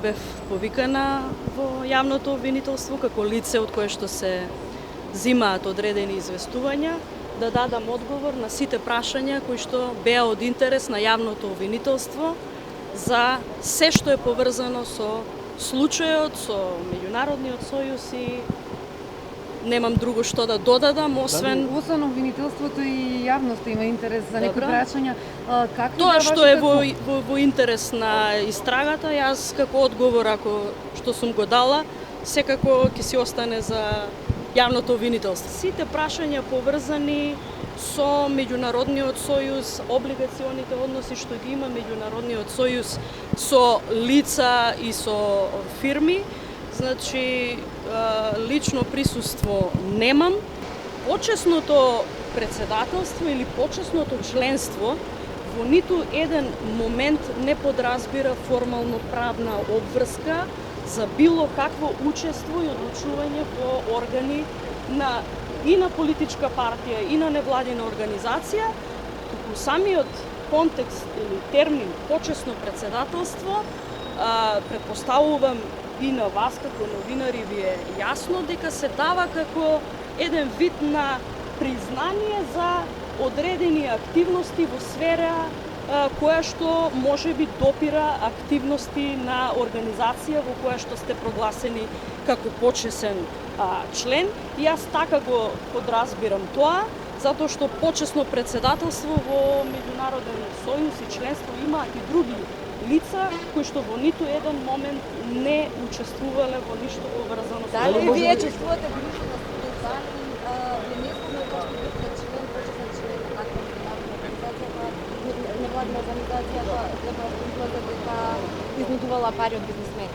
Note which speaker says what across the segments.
Speaker 1: Бев повикана во јавното обвинителство како лице од кое што се зимаат одредени известувања, да дадам одговор на сите прашања кои што беа од интерес на јавното обвинителство за се што е поврзано со случајот, со меѓународниот сојуз и немам друго што да додадам, освен
Speaker 2: Освен обвинителството и јавноста има интерес за некои
Speaker 1: Добро.
Speaker 2: прашања. Какви
Speaker 1: тоа
Speaker 2: беа
Speaker 1: што е
Speaker 2: вашите
Speaker 1: во интерес на истрагата, јас како одговор ако што сум го дала, секако ќе си остане за јавното обвинителство. Сите прашања поврзани со меѓународниот сојуз, облигационите односи што ги има меѓународниот сојуз со лица и со фирми, значи лично присуство немам. Почесното председателство или почесното членство во ниту еден момент не подразбира формално правна обврска за било какво учество и одлучување во органи и на политичка партија и на невладина организација, туку самиот контекст или термин почесно председателство претпоставувам и на вас како новинари ви е јасно дека се дава како еден вид на признание за одредени активности во сфера која што можеби допира активности на организација во која што сте прогласени како почесен член. И јас така го подразбирам тоа, затоа што почесно председателство во меѓународен сојуз и членство има и други лица кои што во ниту еден момент не учествувале во ништо поврзано со
Speaker 3: Дали
Speaker 1: тоа.
Speaker 3: вие чувствувате грижа на себе, дали ви не сме како што бевте член, почесен член на таква невладна организација, треба изгледа дека изнудувала пари од бизнисмени?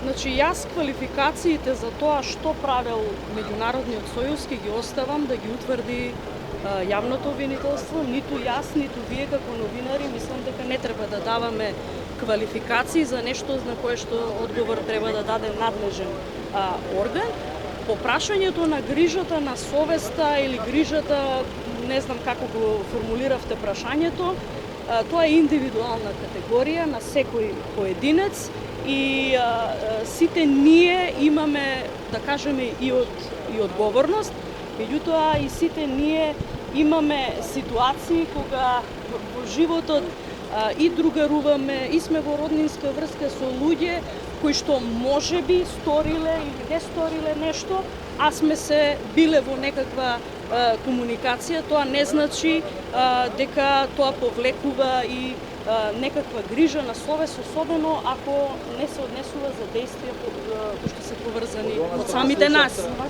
Speaker 1: Значи, јас квалификациите за тоа што правел меѓународниот сојуз ќе ги оставам да ги утврди јавното обвинителство, ниту јас, ниту вие како новинари мислам дека не треба да даваме квалификации за нешто на кое што одговор треба да даде надлежен орган. По прашањето на грижата на совеста или грижата, не знам како го формулиравте прашањето, тоа е индивидуална категорија на секој поединец и сите ние имаме, да кажеме, и одговорност, меѓутоа и сите ние имаме ситуации кога во животот и другаруваме, и сме во роднинска врска со луѓе кои што можеби сториле или не сториле нешто, а сме се биле во некаква комуникација. Тоа не значи дека тоа повлекува и некаква грижа на совест, особено ако не се однесува за действија кои што се поврзани од самите нас.